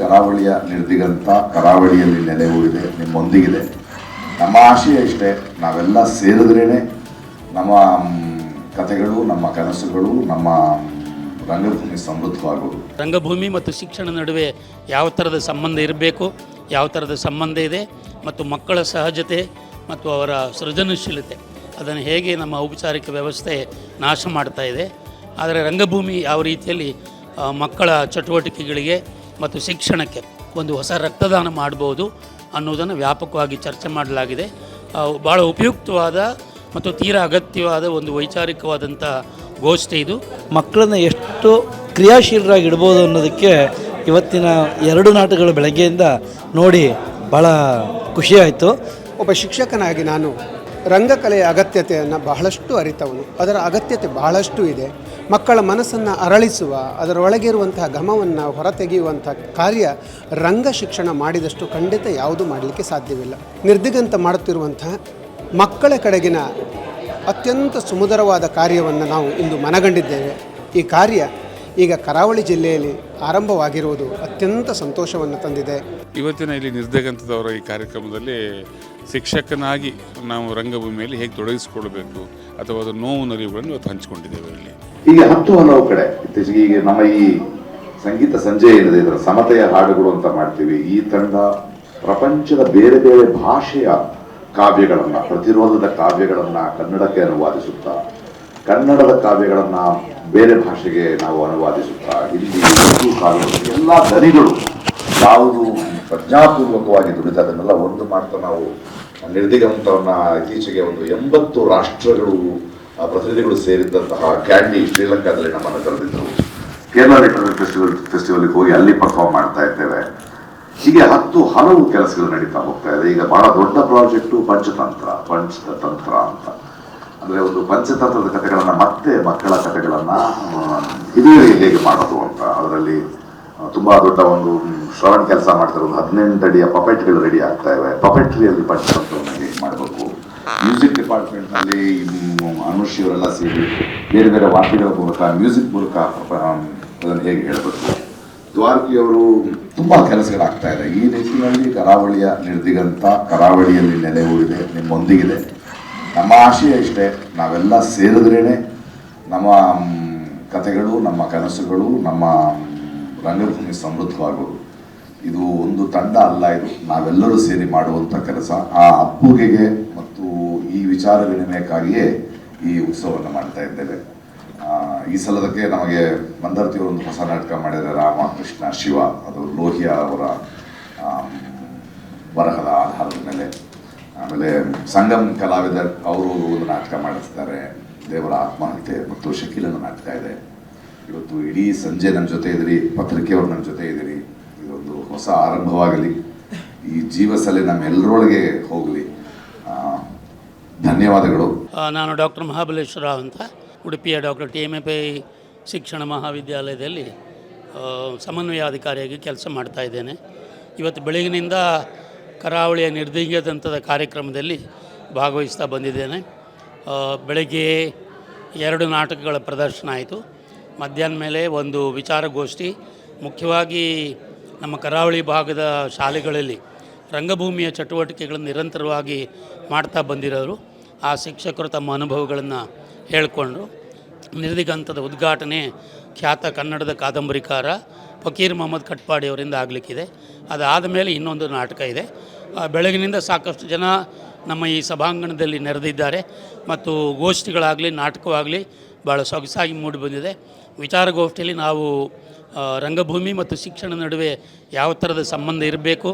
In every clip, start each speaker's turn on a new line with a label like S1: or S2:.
S1: ಕರಾವಳಿಯ ನಿರ್ದಿಗಂತ ಕರಾವಳಿಯಲ್ಲಿ ನೆಲೆ ಊರಿದೆ, ನಿಮ್ಮೊಂದಿಗಿದೆ. ನಮ್ಮ ಆಶಯ ಇಷ್ಟೇ, ನಾವೆಲ್ಲ ಸೇರಿದ್ರೇ ನಮ್ಮ ಕಥೆಗಳು, ನಮ್ಮ ಕನಸುಗಳು, ನಮ್ಮ ರಂಗಭೂಮಿ ಸಮೃದ್ಧವಾಗುವುದು.
S2: ರಂಗಭೂಮಿ ಮತ್ತು ಶಿಕ್ಷಣ ನಡುವೆ ಯಾವ ಥರದ ಸಂಬಂಧ ಇರಬೇಕು, ಯಾವ ಥರದ ಸಂಬಂಧ ಇದೆ, ಮತ್ತು ಮಕ್ಕಳ ಸಹಜತೆ ಮತ್ತು ಅವರ ಸೃಜನಶೀಲತೆ ಅದನ್ನು ಹೇಗೆ ನಮ್ಮ ಔಪಚಾರಿಕ ವ್ಯವಸ್ಥೆ ನಾಶ ಮಾಡ್ತಾ ಇದೆ. ಆದರೆ ರಂಗಭೂಮಿ ಯಾವ ರೀತಿಯಲ್ಲಿ ಮಕ್ಕಳ ಚಟುವಟಿಕೆಗಳಿಗೆ ಮತ್ತು ಶಿಕ್ಷಣಕ್ಕೆ ಒಂದು ಹೊಸ ರಕ್ತದಾನ ಮಾಡ್ಬೋದು ಅನ್ನೋದನ್ನು ವ್ಯಾಪಕವಾಗಿ ಚರ್ಚೆ ಮಾಡಲಾಗಿದೆ. ಭಾಳ ಉಪಯುಕ್ತವಾದ ಮತ್ತು ತೀರಾ ಅಗತ್ಯವಾದ ಒಂದು ವೈಚಾರಿಕವಾದಂಥ ಗೋಷ್ಠಿ ಇದು.
S3: ಮಕ್ಕಳನ್ನ ಎಷ್ಟು ಕ್ರಿಯಾಶೀಲರಾಗಿ ಇಡ್ಬೋದು ಅನ್ನೋದಕ್ಕೆ ಇವತ್ತಿನ 2 ನಾಟಕಗಳು ಬೆಳಗ್ಗೆಯಿಂದ ನೋಡಿ ಭಾಳ ಖುಷಿಯಾಯಿತು.
S4: ಒಬ್ಬ ಶಿಕ್ಷಕನಾಗಿ ನಾನು ರಂಗಕಲೆಯ ಅಗತ್ಯತೆಯನ್ನು ಬಹಳಷ್ಟು ಅರಿತವನು. ಅದರ ಅಗತ್ಯತೆ ಬಹಳಷ್ಟು ಇದೆ. ಮಕ್ಕಳ ಮನಸ್ಸನ್ನು ಅರಳಿಸುವ, ಅದರೊಳಗಿರುವಂತಹ ಘಮವನ್ನು ಹೊರತೆಗೆಯುವಂಥ ಕಾರ್ಯ ರಂಗ ಶಿಕ್ಷಣ ಮಾಡಿದಷ್ಟು ಖಂಡಿತ ಯಾವುದೂ ಮಾಡಲಿಕ್ಕೆ ಸಾಧ್ಯವಿಲ್ಲ. ನಿರ್ದಿಗಂತ ಮಾಡುತ್ತಿರುವಂತಹ ಮಕ್ಕಳ ಕಡೆಗಿನ ಅತ್ಯಂತ ಸುಮಧುರವಾದ ಕಾರ್ಯವನ್ನು ನಾವು ಇಂದು ಮನಗಂಡಿದ್ದೇವೆ. ಈ ಕಾರ್ಯ ಈಗ ಕರಾವಳಿ ಜಿಲ್ಲೆಯಲ್ಲಿ ಆರಂಭವಾಗಿರುವುದು ಅತ್ಯಂತ ಸಂತೋಷವನ್ನು ತಂದಿದೆ.
S5: ಇವತ್ತಿನ ಇಲ್ಲಿ ನಿರ್ದಿಗಂತದವರ ಈ ಕಾರ್ಯಕ್ರಮದಲ್ಲಿ ಶಿಕ್ಷಕನಾಗಿ ನಾವು ರಂಗಭೂಮಿಯಲ್ಲಿ ಹೇಗೆ ತೊಡಗಿಸಿಕೊಳ್ಬೇಕು ಅಥವಾ ಅದರ ನೋವು ನಲಿವುಗಳನ್ನು ಇವತ್ತು ಹಂಚಿಕೊಂಡಿದ್ದೇವೆ. ಇಲ್ಲಿ
S1: ಹೀಗೆ 10 ಹಲವು ಕಡೆ ಇತ್ತೀಚೆಗೆ ಈಗ ನಮ್ಮ ಈ ಸಂಗೀತ ಸಂಜೆ ಏನಿದೆ, ಇದರ ಸಮತೆಯ ಹಾಡುಗಳು ಅಂತ ಮಾಡ್ತೀವಿ. ಈ ತಂಡ ಪ್ರಪಂಚದ ಬೇರೆ ಬೇರೆ ಭಾಷೆಯ ಕಾವ್ಯಗಳನ್ನ, ಪ್ರತಿರೋಧದ ಕಾವ್ಯಗಳನ್ನ ಕನ್ನಡಕ್ಕೆ ಅನುವಾದಿಸುತ್ತಾ, ಕನ್ನಡದ ಕಾವ್ಯಗಳನ್ನ ಬೇರೆ ಭಾಷೆಗೆ ನಾವು ಅನುವಾದಿಸುತ್ತಾ, ಹಿಂದಿ ಕಾವ್ಯಗಳು ಎಲ್ಲ ದನಿಗಳು ಯಾವುದು ಪ್ರಜ್ಞಾಪೂರ್ವಕವಾಗಿ ದುಡಿತಾ ಅದನ್ನೆಲ್ಲ ಒಂದು ಮಾಡ್ತಾ ನಾವು ನಿರ್ದಿಗಂತವನ್ನ ಇತ್ತೀಚೆಗೆ ಒಂದು 80 ರಾಷ್ಟ್ರಗಳು ಪ್ರತಿನಿಧಿಗಳು ಸೇರಿದ್ದಂತಹ ಕ್ಯಾಂಡಿ ಶ್ರೀಲಂಕಾದಲ್ಲಿ ನಮ್ಮನ್ನು ಕರೆದಿದ್ದರು. ಕೇರಳ ಲಿಟರರಿ ಫೆಸ್ಟಿವಲ್ಗೆ ಹೋಗಿ ಅಲ್ಲಿ ಪರ್ಫಾರ್ಮ್ ಮಾಡ್ತಾ ಇದ್ದೇವೆ. ಹೀಗೆ 10 ಹಲವು ಕೆಲಸಗಳು ನಡೀತಾ ಹೋಗ್ತಾ ಇದೆ. ಈಗ ಬಹಳ ದೊಡ್ಡ ಪ್ರಾಜೆಕ್ಟು ಪಂಚತಂತ್ರ ಅಂತ, ಅಂದ್ರೆ ಒಂದು ಪಂಚತಂತ್ರದ ಕಥೆಗಳನ್ನ ಮತ್ತೆ ಮಕ್ಕಳ ಕಥೆಗಳನ್ನ ಹಿರಿಯರಿಗೆ ಹೇಗೆ ಮಾಡೋದು ಅಂತ, ಅದರಲ್ಲಿ ತುಂಬಾ ದೊಡ್ಡ ಒಂದು ಶ್ರವಣ ಕೆಲಸ ಮಾಡ್ತಾರೆ. ಒಂದು 18 ಅಡಿಯ ಪಪೆಟ್ಗಳು ರೆಡಿ ಆಗ್ತಾ ಇವೆ. ಪಪೆಟ್ರಿಯಲ್ಲಿ ಪಂಚತಂತ್ರವನ್ನು ಹೇಗೆ ಮಾಡಬೇಕು, ಮ್ಯೂಸಿಕ್ ಡಿಪಾರ್ಟ್ಮೆಂಟ್ನಲ್ಲಿ ಅನುಷ್ ಇವರೆಲ್ಲ ಸೇರಿ ಬೇರೆ ಬೇರೆ ವಾದ್ಯಗಳ ಮೂಲಕ, ಮ್ಯೂಸಿಕ್ ಮೂಲಕ ಅದನ್ನು ಹೇಗೆ ಹೇಳಬೇಕು. ದ್ವಾರಕಿಯವರು ತುಂಬಾ ಕೆಲಸಗಳಾಗ್ತಾ ಇದೆ. ಈ ನಿಟ್ಟಿನಲ್ಲಿ ಕರಾವಳಿಯ ನಿರ್ದಿಗಂತ ಕರಾವಳಿಯಲ್ಲಿ ನೆಲೆ ಊರಿದೆ, ನಿಮ್ಮೊಂದಿಗಿದೆ. ನಮ್ಮ ಆಶಯ ಇಷ್ಟೇ, ನಾವೆಲ್ಲ ಸೇರಿದ್ರೇ ನಮ್ಮ ಕಥೆಗಳು, ನಮ್ಮ ಕನಸುಗಳು, ನಮ್ಮ ರಂಗಭೂಮಿ ಸಮೃದ್ಧವಾಗುವುದು. ಇದು ಒಂದು ತಂಡ ಅಲ್ಲ, ಇದು ನಾವೆಲ್ಲರೂ ಸೇರಿ ಮಾಡುವಂಥ ಕೆಲಸ. ಆ ಅಪ್ಪುಗೆಗೆ ಮತ್ತು ಈ ವಿಚಾರ ವಿನಿಮಯಕ್ಕಾಗಿಯೇ ಈ ಉತ್ಸವವನ್ನು ಮಾಡ್ತಾ ಇದ್ದೇವೆ. ಈ ಸಲದಕ್ಕೆ ನಮಗೆ ಮಂದರ್ತಿಯವರು ಒಂದು ಹೊಸ ನಾಟಕ ಮಾಡಿದರೆ, ರಾಮಕೃಷ್ಣ ಶಿವ, ಅದು ಲೋಹಿಯಾ ಅವರ ಬರಹದ ಆಧಾರದ ಮೇಲೆ. ಆಮೇಲೆ ಸಂಗಮ್ ಕಲಾವಿದರ್ ಅವರು ಒಂದು ನಾಟಕ ಮಾಡಿಸ್ತಾರೆ, ದೇವರ ಆತ್ಮಹತ್ಯೆ, ಮತ್ತು ಶಕೀಲನ ನಾಟಕ ಇದೆ. ಇವತ್ತು ಇಡೀ ಸಂಜೆ ನನ್ನ ಜೊತೆ ಇದ್ದೀರಿ, ಪತ್ರಿಕೆಯವರು ನನ್ನ ಜೊತೆ ಇದ್ದೀರಿ. ಇದೊಂದು ಹೊಸ ಆರಂಭವಾಗಲಿ, ಈ ಜೀವಸಲೆ ನಮ್ಮೆಲ್ಲರೊಳಗೆ ಹೋಗಲಿ. ಧನ್ಯವಾದಗಳು.
S2: ನಾನು ಡಾಕ್ಟರ್ ಮಹಾಬಲೇಶ್ವರ ಅಂತ, ಉಡುಪಿಯ ಡಾಕ್ಟರ್ TMA ಶಿಕ್ಷಣ ಮಹಾವಿದ್ಯಾಲಯದಲ್ಲಿ ಸಮನ್ವಯಾಧಿಕಾರಿಯಾಗಿ ಕೆಲಸ ಮಾಡ್ತಾ ಇದ್ದೇನೆ. ಇವತ್ತು ಬೆಳಗಿನಿಂದ ಕರಾವಳಿಯ ನಿರ್ದಿಗಂತದ ಕಾರ್ಯಕ್ರಮದಲ್ಲಿ ಭಾಗವಹಿಸ್ತಾ ಬಂದಿದ್ದೇನೆ. ಬೆಳಗ್ಗೆ 2 ನಾಟಕಗಳ ಪ್ರದರ್ಶನ ಆಯಿತು. ಮಧ್ಯಾಹ್ನ ಮೇಲೆ ಒಂದು ವಿಚಾರಗೋಷ್ಠಿ. ಮುಖ್ಯವಾಗಿ ನಮ್ಮ ಕರಾವಳಿ ಭಾಗದ ಶಾಲೆಗಳಲ್ಲಿ ರಂಗಭೂಮಿಯ ಚಟುವಟಿಕೆಗಳನ್ನು ನಿರಂತರವಾಗಿ ಮಾಡ್ತಾ ಬಂದಿರೋರು ಆ ಶಿಕ್ಷಕರು ತಮ್ಮ ಅನುಭವಗಳನ್ನು ಹೇಳಿಕೊಂಡ್ರು. ನಿರ್ದಿಗಂತದ ಉದ್ಘಾಟನೆ ಖ್ಯಾತ ಕನ್ನಡದ ಕಾದಂಬರಿಕಾರ ಫಕೀರ್ ಮೊಹಮ್ಮದ್ ಕಟ್ಪಾಡಿ ಅವರಿಂದ ಆಗಲಿಕ್ಕಿದೆ. ಅದಾದ ಮೇಲೆ ಇನ್ನೊಂದು ನಾಟಕ ಇದೆ. ಬೆಳಗಿನಿಂದ ಸಾಕಷ್ಟು ಜನ ನಮ್ಮ ಈ ಸಭಾಂಗಣದಲ್ಲಿ ನೆರೆದಿದ್ದಾರೆ ಮತ್ತು ಗೋಷ್ಠಿಗಳಾಗಲಿ ನಾಟಕವಾಗಲಿ ಭಾಳ ಸೊಗಸಾಗಿ ಮೂಡಿಬಂದಿದೆ. ವಿಚಾರಗೋಷ್ಠಿಯಲ್ಲಿ ನಾವು ರಂಗಭೂಮಿ ಮತ್ತು ಶಿಕ್ಷಣ ನಡುವೆ ಯಾವ ಥರದ ಸಂಬಂಧ ಇರಬೇಕು,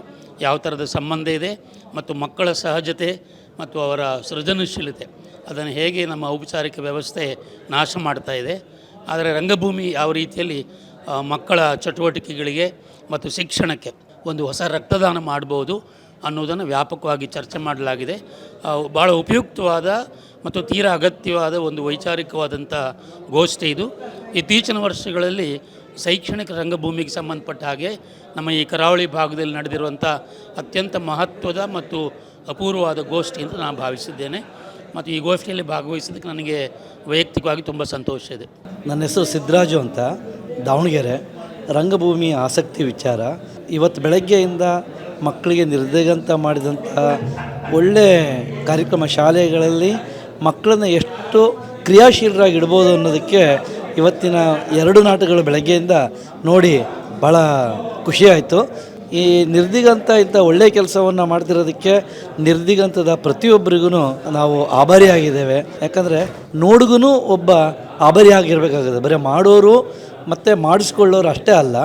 S2: ಯಾವ ಥರದ ಸಂಬಂಧ ಇದೆ, ಮತ್ತು ಮಕ್ಕಳ ಸಹಜತೆ ಮತ್ತು ಅವರ ಸೃಜನಶೀಲತೆ ಅದನ್ನು ಹೇಗೆ ನಮ್ಮ ಔಪಚಾರಿಕ ವ್ಯವಸ್ಥೆ ನಾಶ ಮಾಡ್ತಾ ಇದೆ. ಆದರೆ ರಂಗಭೂಮಿ ಯಾವ ರೀತಿಯಲ್ಲಿ ಮಕ್ಕಳ ಚಟುವಟಿಕೆಗಳಿಗೆ ಮತ್ತು ಶಿಕ್ಷಣಕ್ಕೆ ಒಂದು ಹೊಸ ರಕ್ತದಾನ ಮಾಡ್ಬೋದು ಅನ್ನೋದನ್ನು ವ್ಯಾಪಕವಾಗಿ ಚರ್ಚೆ ಮಾಡಲಾಗಿದೆ. ಭಾಳ ಉಪಯುಕ್ತವಾದ ಮತ್ತು ತೀರಾ ಅಗತ್ಯವಾದ ಒಂದು ವೈಚಾರಿಕವಾದಂಥ ಗೋಷ್ಠಿ ಇದು. ಇತ್ತೀಚಿನ ವರ್ಷಗಳಲ್ಲಿ ಶೈಕ್ಷಣಿಕ ರಂಗಭೂಮಿಗೆ ಸಂಬಂಧಪಟ್ಟ ಹಾಗೆ ನಮ್ಮ ಈ ಕರಾವಳಿ ಭಾಗದಲ್ಲಿ ನಡೆದಿರುವಂಥ ಅತ್ಯಂತ ಮಹತ್ವದ ಮತ್ತು ಅಪೂರ್ವವಾದ ಗೋಷ್ಠಿ ಅಂತ ನಾನು ಭಾವಿಸಿದ್ದೇನೆ. ಮತ್ತು ಈ ಗೋಷ್ಠಿಯಲ್ಲಿ ಭಾಗವಹಿಸೋದಕ್ಕೆ ನನಗೆ ವೈಯಕ್ತಿಕವಾಗಿ ತುಂಬ ಸಂತೋಷ ಇದೆ.
S3: ನನ್ನ ಹೆಸರು ಸಿದ್ದರಾಜು ಅಂತ, ದಾವಣಗೆರೆ. ರಂಗಭೂಮಿಯ ಆಸಕ್ತಿ ವಿಚಾರ ಇವತ್ತು ಬೆಳಗ್ಗೆಯಿಂದ ಮಕ್ಕಳಿಗೆ ನಿರ್ದಿಗಂತ ಮಾಡಿದಂಥ ಒಳ್ಳೆಯ ಕಾರ್ಯಕ್ರಮ, ಶಾಲೆಗಳಲ್ಲಿ ಮಕ್ಕಳನ್ನ ಎಷ್ಟು ಕ್ರಿಯಾಶೀಲರಾಗಿ ಇಡ್ಬೋದು ಅನ್ನೋದಕ್ಕೆ ಇವತ್ತಿನ 2 ನಾಟಕಗಳು ಬೆಳಗ್ಗೆಯಿಂದ ನೋಡಿ ಭಾಳ ಖುಷಿಯಾಯಿತು. ಈ ನಿರ್ದಿಗಂತ ಇಂಥ ಒಳ್ಳೆಯ ಕೆಲಸವನ್ನು ಮಾಡ್ತಿರೋದಕ್ಕೆ ನಿರ್ದಿಗಂತದ ಪ್ರತಿಯೊಬ್ಬರಿಗೂ ನಾವು ಆಭಾರಿಯಾಗಿದ್ದೇವೆ. ಯಾಕಂದರೆ ನೋಡುಗೂ ಒಬ್ಬ ಆಭಾರಿಯಾಗಿರಬೇಕಾಗುತ್ತೆ. ಬರೀ ಮಾಡೋರು ಮತ್ತು ಮಾಡಿಸ್ಕೊಳ್ಳೋರು ಅಷ್ಟೇ ಅಲ್ಲ,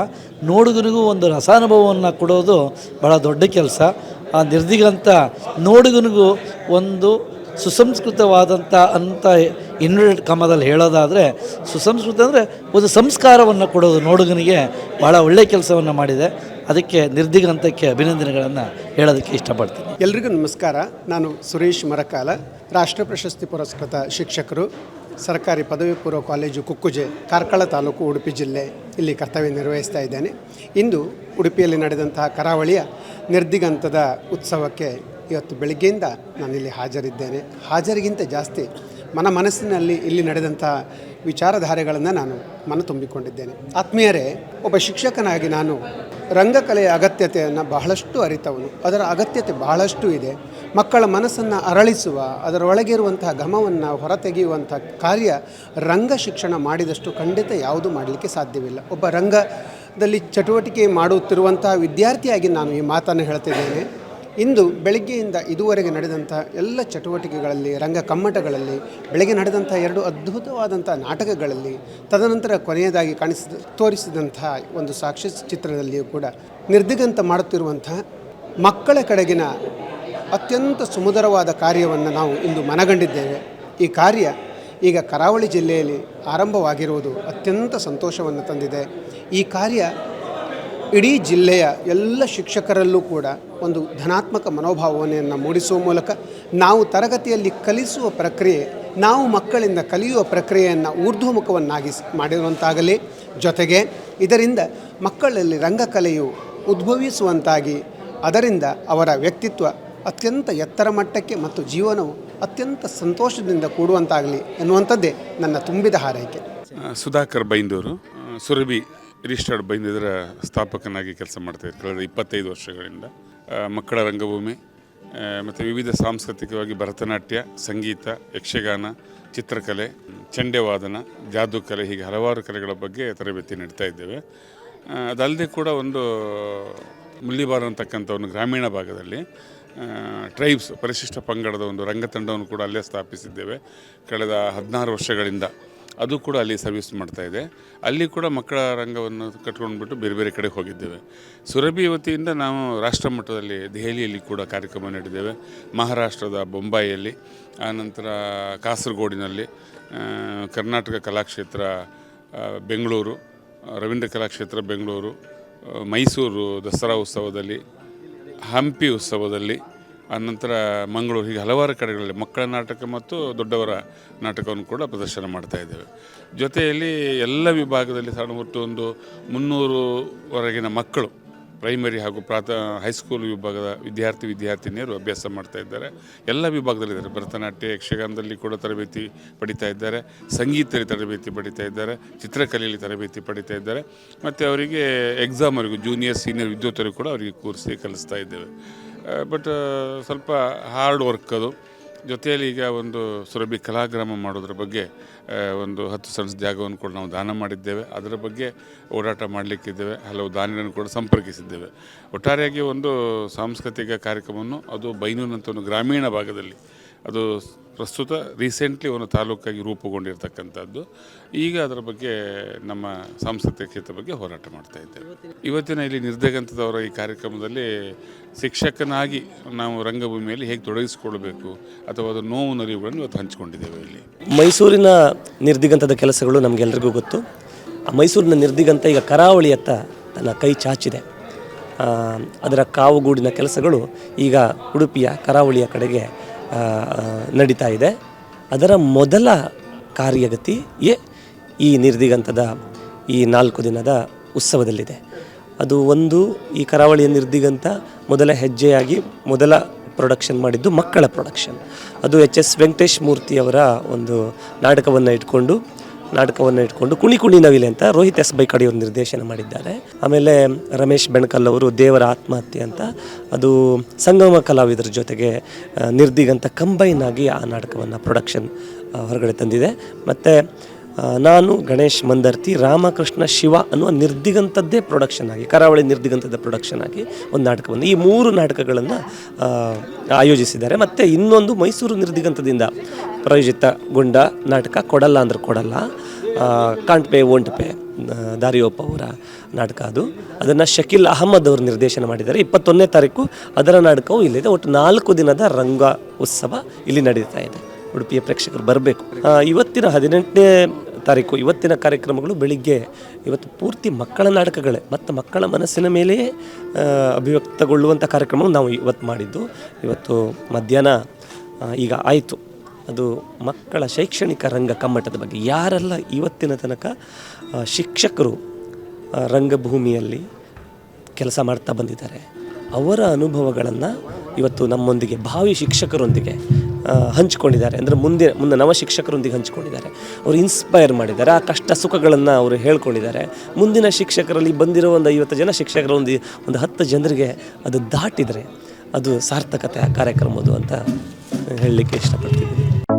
S3: ನೋಡುಗನಿಗೂ ಒಂದು ರಸಾನುಭವವನ್ನು ಕೊಡೋದು ಭಾಳ ದೊಡ್ಡ ಕೆಲಸ. ಆ ನಿರ್ದಿಗಂತ ನೋಡುಗನಿಗೂ ಒಂದು ಸುಸಂಸ್ಕೃತವಾದಂಥ ಅಂತ ಇನ್ವರ್ಟೆಡ್ ಕಾಮದಲ್ಲಿ ಹೇಳೋದಾದರೆ, ಸುಸಂಸ್ಕೃತ ಅಂದರೆ ಒಂದು ಸಂಸ್ಕಾರವನ್ನು ಕೊಡೋದು ನೋಡುಗನಿಗೆ ಭಾಳ ಒಳ್ಳೆಯ ಕೆಲಸವನ್ನು ಮಾಡಿದೆ. ಅದಕ್ಕೆ ನಿರ್ದಿಗಂತಕ್ಕೆ ಅಭಿನಂದನೆಗಳನ್ನು ಹೇಳೋದಕ್ಕೆ ಇಷ್ಟಪಡ್ತೀನಿ.
S4: ಎಲ್ರಿಗೂ ನಮಸ್ಕಾರ. ನಾನು ಸುರೇಶ್ ಮರಕಾಲ, ರಾಷ್ಟ್ರ ಪ್ರಶಸ್ತಿ ಪುರಸ್ಕೃತ ಶಿಕ್ಷಕರು, ಸರ್ಕಾರಿ ಪದವಿ ಪೂರ್ವ ಕಾಲೇಜು ಕುಕ್ಕುಜೆ, ಕಾರ್ಕಳ ತಾಲೂಕು, ಉಡುಪಿ ಜಿಲ್ಲೆ, ಇಲ್ಲಿ ಕರ್ತವ್ಯ ನಿರ್ವಹಿಸ್ತಾ ಇದ್ದೇನೆ. ಇಂದು ಉಡುಪಿಯಲ್ಲಿ ನಡೆದಂತಹ ಕರಾವಳಿಯ ನಿರ್ದಿಗಂತದ ಉತ್ಸವಕ್ಕೆ ಇವತ್ತು ಬೆಳಗ್ಗೆಯಿಂದ ನಾನಿಲ್ಲಿ ಹಾಜರಿದ್ದೇನೆ. ಹಾಜರಿಗಿಂತ ಜಾಸ್ತಿ ಮನಸ್ಸಿನಲ್ಲಿ ಇಲ್ಲಿ ನಡೆದಂಥ ವಿಚಾರಧಾರೆಗಳನ್ನು ನಾನು ಮನ ತುಂಬಿಕೊಂಡಿದ್ದೇನೆ. ಆತ್ಮೀಯರೇ, ಒಬ್ಬ ಶಿಕ್ಷಕನಾಗಿ ನಾನು ರಂಗಕಲೆಯ ಅಗತ್ಯತೆಯನ್ನು ಬಹಳಷ್ಟು ಅರಿತವನು. ಅದರ ಅಗತ್ಯತೆ ಬಹಳಷ್ಟು ಇದೆ. ಮಕ್ಕಳ ಮನಸ್ಸನ್ನು ಅರಳಿಸುವ, ಅದರೊಳಗೆ ಇರುವಂತಹ ಘಮವನ್ನು ಹೊರತೆಗೆಯುವಂಥ ಕಾರ್ಯ ರಂಗ ಶಿಕ್ಷಣ ಮಾಡಿದಷ್ಟು ಖಂಡಿತ ಯಾವುದೂ ಮಾಡಲಿಕ್ಕೆ ಸಾಧ್ಯವಿಲ್ಲ. ಒಬ್ಬ ರಂಗದಲ್ಲಿ ಚಟುವಟಿಕೆ ಮಾಡುತ್ತಿರುವಂತಹ ವಿದ್ಯಾರ್ಥಿಯಾಗಿ ನಾನು ಈ ಮಾತನ್ನು ಹೇಳ್ತಿದ್ದೇನೆ. ಇಂದು ಬೆಳಗ್ಗೆಯಿಂದ ಇದುವರೆಗೆ ನಡೆದಂಥ ಎಲ್ಲ ಚಟುವಟಿಕೆಗಳಲ್ಲಿ, ರಂಗ ಕಮ್ಮಟಗಳಲ್ಲಿ, ಬೆಳಗ್ಗೆ ನಡೆದಂಥ 2 ಅದ್ಭುತವಾದಂಥ ನಾಟಕಗಳಲ್ಲಿ, ತದನಂತರ ಕೊನೆಯದಾಗಿ ತೋರಿಸಿದಂಥ ಒಂದು ಸಾಕ್ಷ್ಯ ಚಿತ್ರದಲ್ಲಿಯೂ ಕೂಡ ನಿರ್ದಿಗಂತ ಮಾಡುತ್ತಿರುವಂತಹ ಮಕ್ಕಳ ಕಡೆಗಿನ ಅತ್ಯಂತ ಸುಮಧುರವಾದ ಕಾರ್ಯವನ್ನು ನಾವು ಇಂದು ಮನಗಂಡಿದ್ದೇವೆ. ಈ ಕಾರ್ಯ ಈಗ ಕರಾವಳಿ ಜಿಲ್ಲೆಯಲ್ಲಿ ಆರಂಭವಾಗಿರುವುದು ಅತ್ಯಂತ ಸಂತೋಷವನ್ನು ತಂದಿದೆ. ಈ ಕಾರ್ಯ ಇಡೀ ಜಿಲ್ಲೆಯ ಎಲ್ಲ ಶಿಕ್ಷಕರಲ್ಲೂ ಕೂಡ ಒಂದು ಧನಾತ್ಮಕ ಮನೋಭಾವನೆಯನ್ನು ಮೂಡಿಸುವ ಮೂಲಕ ನಾವು ತರಗತಿಯಲ್ಲಿ ಕಲಿಸುವ ಪ್ರಕ್ರಿಯೆ, ನಾವು ಮಕ್ಕಳಿಂದ ಕಲಿಯುವ ಪ್ರಕ್ರಿಯೆಯನ್ನು ಊರ್ಧ್ವಮುಖವನ್ನಾಗಿ ಮಾಡಿರುವಂತಾಗಲಿ, ಜೊತೆಗೆ ಇದರಿಂದ ಮಕ್ಕಳಲ್ಲಿ ರಂಗಕಲೆಯು ಉದ್ಭವಿಸುವಂತಾಗಿ ಅದರಿಂದ ಅವರ ವ್ಯಕ್ತಿತ್ವ ಅತ್ಯಂತ ಎತ್ತರ ಮಟ್ಟಕ್ಕೆ ಮತ್ತು ಜೀವನವು ಅತ್ಯಂತ ಸಂತೋಷದಿಂದ ಕೂಡುವಂತಾಗಲಿ ಎನ್ನುವಂಥದ್ದೇ ನನ್ನ ತುಂಬಿದ ಹಾರೈಕೆ.
S5: ಸುಧಾಕರ್ ಬೈಂದೂರು, ಸುರಭಿ ರಿಜಿಸ್ಟರ್ಡ್ ಬೈಂದೂರ ಸ್ಥಾಪಕನಾಗಿ ಕೆಲಸ ಮಾಡ್ತಾಯಿದ್ದೆ ಕಳೆದ 25 ವರ್ಷಗಳಿಂದ. ಮಕ್ಕಳ ರಂಗಭೂಮಿ ಮತ್ತು ವಿವಿಧ ಸಾಂಸ್ಕೃತಿಕವಾಗಿ ಭರತನಾಟ್ಯ, ಸಂಗೀತ, ಯಕ್ಷಗಾನ, ಚಿತ್ರಕಲೆ, ಚಂಡೆವಾದನ, ಜಾದೂಕಲೆ, ಹೀಗೆ ಹಲವಾರು ಕಲೆಗಳ ಬಗ್ಗೆ ತರಬೇತಿ ನೀಡ್ತಾ ಇದ್ದೇವೆ. ಅದಲ್ಲದೆ ಕೂಡ ಒಂದು ಮುಲ್ಲಿಬಾರ್ ಅಂತಕ್ಕಂಥ ಒಂದು ಗ್ರಾಮೀಣ ಭಾಗದಲ್ಲಿ ಟ್ರೈಬ್ಸ್, ಪರಿಶಿಷ್ಟ ಪಂಗಡದ ಒಂದು ರಂಗತಂಡವನ್ನು ಕೂಡ ಅಲ್ಲೇ ಸ್ಥಾಪಿಸಿದ್ದೇವೆ ಕಳೆದ 16 ವರ್ಷಗಳಿಂದ. ಅದು ಕೂಡ ಅಲ್ಲಿ ಸರ್ವಿಸ್ ಮಾಡ್ತಾ ಇದೆ. ಅಲ್ಲಿ ಕೂಡ ಮಕ್ಕಳ ರಂಗವನ್ನು ಕಟ್ಕೊಂಡ್ಬಿಟ್ಟು ಬೇರೆ ಬೇರೆ ಕಡೆ ಹೋಗಿದ್ದೇವೆ. ಸುರಭಿ ವತಿಯಿಂದ ನಾವು ರಾಷ್ಟ್ರ ಮಟ್ಟದಲ್ಲಿ ದೆಹಲಿಯಲ್ಲಿ ಕೂಡ ಕಾರ್ಯಕ್ರಮ ನೀಡಿದ್ದೇವೆ. ಮಹಾರಾಷ್ಟ್ರದ ಬೊಂಬಾಯಿಯಲ್ಲಿ, ಆನಂತರ ಕಾಸರಗೋಡಿನಲ್ಲಿ, ಕರ್ನಾಟಕ ಕಲಾಕ್ಷೇತ್ರ ಬೆಂಗಳೂರು, ರವೀಂದ್ರ ಕಲಾಕ್ಷೇತ್ರ ಬೆಂಗಳೂರು, ಮೈಸೂರು ದಸರಾ ಉತ್ಸವದಲ್ಲಿ, ಹಂಪಿ ಉತ್ಸವದಲ್ಲಿ, ಆನಂತರ ಮಂಗಳೂರು, ಹೀಗೆ ಹಲವಾರು ಕಡೆಗಳಲ್ಲಿ ಮಕ್ಕಳ ನಾಟಕ ಮತ್ತು ದೊಡ್ಡವರ ನಾಟಕವನ್ನು ಕೂಡ ಪ್ರದರ್ಶನ ಮಾಡ್ತಾ ಇದ್ದೇವೆ. ಜೊತೆಯಲ್ಲಿ ಎಲ್ಲ ವಿಭಾಗದಲ್ಲಿ ಸಣ್ಣ ಒಟ್ಟು ಒಂದು 300ವರೆಗಿನ ಮಕ್ಕಳು ಪ್ರೈಮರಿ ಹಾಗೂ ಹೈಸ್ಕೂಲ್ ವಿಭಾಗದ ವಿದ್ಯಾರ್ಥಿನಿಯರು ಅಭ್ಯಾಸ ಮಾಡ್ತಾ ಇದ್ದಾರೆ. ಎಲ್ಲ ವಿಭಾಗದಲ್ಲಿದ್ದಾರೆ. ಭರತನಾಟ್ಯ, ಯಕ್ಷಗಾನದಲ್ಲಿ ಕೂಡ ತರಬೇತಿ ಪಡಿತಾ ಇದ್ದಾರೆ, ಸಂಗೀತದಲ್ಲಿ ತರಬೇತಿ ಪಡಿತಾ ಇದ್ದಾರೆ, ಚಿತ್ರಕಲೆಯಲ್ಲಿ ತರಬೇತಿ ಪಡಿತಾ ಇದ್ದಾರೆ. ಮತ್ತು ಅವರಿಗೆ ಎಕ್ಸಾಮ್ವರೆಗೂ ಜೂನಿಯರ್ ಸೀನಿಯರ್ ವಿದ್ಯಾರ್ಥಿಗಳು ಕೂಡ ಅವರಿಗೆ ಕೂರಿಸಿ ಕಲಿಸ್ತಾ ಇದ್ದೇವೆ. ಬಟ್ ಸ್ವಲ್ಪ ಹಾರ್ಡ್ ವರ್ಕ್ ಅದು. ಜೊತೆಯಲ್ಲಿ ಈಗ ಒಂದು ಸುರಭಿ ಕಲಾಗ್ರಾಮ ಮಾಡೋದ್ರ ಬಗ್ಗೆ ಒಂದು 10 ಸೆನ್ಸ್ ಜಾಗವನ್ನು ಕೂಡ ನಾವು ದಾನ ಮಾಡಿದ್ದೇವೆ. ಅದರ ಬಗ್ಗೆ ಓಡಾಟ ಮಾಡಲಿಕ್ಕಿದ್ದೇವೆ. ಹಲವು ದಾನಿಗಳನ್ನು ಕೂಡ ಸಂಪರ್ಕಿಸಿದ್ದೇವೆ. ಒಟ್ಟಾರೆಯಾಗಿ ಒಂದು ಸಾಂಸ್ಕೃತಿಕ ಕಾರ್ಯಕ್ರಮವನ್ನು ಅದು ಬೈನೂರಿನಂಥ ಒಂದು ಗ್ರಾಮೀಣ ಭಾಗದಲ್ಲಿ ಅದು ಪ್ರಸ್ತುತ ರೀಸೆಂಟ್ಲಿ ಒಂದು ತಾಲೂಕಾಗಿ ರೂಪುಗೊಂಡಿರ್ತಕ್ಕಂಥದ್ದು. ಈಗ ಅದರ ಬಗ್ಗೆ ನಮ್ಮ ಸಾಂಸ್ಕೃತಿಕ ಕ್ಷೇತ್ರದ ಬಗ್ಗೆ ಹೋರಾಟ ಮಾಡ್ತಾ ಇದ್ದೇವೆ. ಇವತ್ತಿನ ಇಲ್ಲಿ ನಿರ್ದಿಗಂತದವರ ಈ ಕಾರ್ಯಕ್ರಮದಲ್ಲಿ ಶಿಕ್ಷಕನಾಗಿ ನಾವು ರಂಗಭೂಮಿಯಲ್ಲಿ ಹೇಗೆ ತೊಡಗಿಸಿಕೊಳ್ಬೇಕು ಅಥವಾ ಅದರ ನೋವು ನಲಿವುಗಳನ್ನು ಇವತ್ತು ಹಂಚಿಕೊಂಡಿದ್ದೇವೆ. ಇಲ್ಲಿ
S6: ಮೈಸೂರಿನ ನಿರ್ದಿಗಂತದ ಕೆಲಸಗಳು ನಮಗೆಲ್ಲರಿಗೂ ಗೊತ್ತು. ಆ ಮೈಸೂರಿನ ನಿರ್ದಿಗಂತ ಈಗ ಕರಾವಳಿಯತ್ತ ತನ್ನ ಕೈ ಚಾಚಿದೆ. ಅದರ ಕಾವುಗೂಡಿನ ಕೆಲಸಗಳು ಈಗ ಉಡುಪಿಯ ಕರಾವಳಿಯ ಕಡೆಗೆ ನಡೀತಾ ಇದೆ. ಅದರ ಮೊದಲ ಕಾರ್ಯಗತಿಯೇ ಈ ನಿರ್ದಿಗಂತದ ಈ 4 ದಿನದ ಉತ್ಸವದಲ್ಲಿದೆ. ಅದು ಒಂದು, ಈ ಕರಾವಳಿಯ ನಿರ್ದಿಗಂತ ಮೊದಲ ಹೆಜ್ಜೆಯಾಗಿ ಮೊದಲ ಪ್ರೊಡಕ್ಷನ್ ಮಾಡಿದ್ದು ಮಕ್ಕಳ ಪ್ರೊಡಕ್ಷನ್. ಅದು ಎಚ್.ಎಸ್. ವೆಂಕಟೇಶ್ ಮೂರ್ತಿಯವರ ಒಂದು ನಾಟಕವನ್ನು ಇಟ್ಕೊಂಡು ನಾಟಕವನ್ನು ಇಟ್ಕೊಂಡು ಕುಣಿ ಕುಣಿ ನವಿಲೆ ಅಂತ ರೋಹಿತ್ ಎಸ್ ಬೈಕಡಿಯವರು ನಿರ್ದೇಶನ ಮಾಡಿದ್ದಾರೆ. ಆಮೇಲೆ ರಮೇಶ್ ಬೆಣಕಲ್ ಅವರು ದೇವರ ಆತ್ಮಹತ್ಯೆ ಅಂತ, ಅದು ಸಂಗಮ ಕಲಾವಿದರ ಜೊತೆಗೆ ನಿರ್ದಿಗಂತ ಕಂಬೈನ್ ಆಗಿ ಆ ನಾಟಕವನ್ನು ಪ್ರೊಡಕ್ಷನ್ ಹೊರಗಡೆ ತಂದಿದೆ. ಮತ್ತು ನಾನು ಗಣೇಶ್ ಮಂದರ್ತಿ ರಾಮಕೃಷ್ಣ ಶಿವ ಅನ್ನುವ ನಿರ್ದಿಗಂತದ್ದೇ ಪ್ರೊಡಕ್ಷನ್ ಆಗಿ, ಕರಾವಳಿ ನಿರ್ದಿಗಂತದ ಪ್ರೊಡಕ್ಷನ್ ಆಗಿ ಒಂದು ನಾಟಕವನ್ನು, ಈ 3 ನಾಟಕಗಳನ್ನು ಆಯೋಜಿಸಿದ್ದಾರೆ. ಮತ್ತು ಇನ್ನೊಂದು ಮೈಸೂರು ನಿರ್ದಿಗಂತದಿಂದ ಪ್ರಾಯೋಜಿತಗೊಂಡ ನಾಟಕ ಕೊಡಲ್ಲ ಅಂದ್ರೆ ಕೊಡಲ್ಲ, ಕಾಂಟ್ ಪೇ ವೋಂಟ್ ಪೇ, ದಾರಿಯೋಪ ಅವರ ನಾಟಕ ಅದನ್ನು ಶಕೀಲ್ ಅಹಮದ್ ಅವರು ನಿರ್ದೇಶನ ಮಾಡಿದ್ದಾರೆ. 21ನೇ ತಾರೀಕು ಅದರ ನಾಟಕವೂ ಇಲ್ಲಿದೆ. ಒಟ್ಟು 4 ದಿನದ ರಂಗ ಉತ್ಸವ ಇಲ್ಲಿ ನಡೀತಾ ಇದೆ. ಉಡುಪಿಯ ಪ್ರೇಕ್ಷಕರು ಬರಬೇಕು. ಇವತ್ತಿನ 18ನೇ ತಾರೀಕು ಇವತ್ತಿನ ಕಾರ್ಯಕ್ರಮಗಳು ಬೆಳಿಗ್ಗೆ ಇವತ್ತು ಪೂರ್ತಿ ಮಕ್ಕಳ ನಾಟಕಗಳೇ ಮತ್ತು ಮಕ್ಕಳ ಮನಸ್ಸಿನ ಮೇಲೆಯೇ ಅಭಿವ್ಯಕ್ತಗೊಳ್ಳುವಂಥ ಕಾರ್ಯಕ್ರಮ ನಾವು ಇವತ್ತು ಮಾಡಿದ್ದು. ಇವತ್ತು ಮಧ್ಯಾಹ್ನ ಈಗ ಆಯಿತು, ಅದು ಮಕ್ಕಳ ಶೈಕ್ಷಣಿಕ ರಂಗ ಕಮ್ಮಟದ ಬಗ್ಗೆ. ಯಾರೆಲ್ಲ ಇವತ್ತಿನ ತನಕ ಶಿಕ್ಷಕರು ರಂಗಭೂಮಿಯಲ್ಲಿ ಕೆಲಸ ಮಾಡ್ತಾ ಬಂದಿದ್ದಾರೆ, ಅವರ ಅನುಭವಗಳನ್ನು ಇವತ್ತು ನಮ್ಮೊಂದಿಗೆ ಭಾವಿ ಶಿಕ್ಷಕರೊಂದಿಗೆ ಹಂಚಿಕೊಂಡಿದ್ದಾರೆ. ಅಂದರೆ ಮುಂದೆ ನವ ಶಿಕ್ಷಕರೊಂದಿಗೆ ಹಂಚಿಕೊಂಡಿದ್ದಾರೆ. ಅವರು ಇನ್ಸ್ಪೈರ್ ಮಾಡಿದ್ದಾರೆ, ಆ ಕಷ್ಟ ಸುಖಗಳನ್ನು ಅವರು ಹೇಳ್ಕೊಂಡಿದ್ದಾರೆ. ಮುಂದಿನ ಶಿಕ್ಷಕರಲ್ಲಿ ಬಂದಿರೋ ಒಂದು 50 ಜನ ಶಿಕ್ಷಕರ ಒಂದು 10 ಜನರಿಗೆ ಅದು ದಾಟಿದರೆ ಅದು ಸಾರ್ಥಕತೆ ಆ ಕಾರ್ಯಕ್ರಮದ್ದು ಅಂತ ಹೇಳಲಿಕ್ಕೆ ಇಷ್ಟಪಡ್ತಿದ್ದೀನಿ.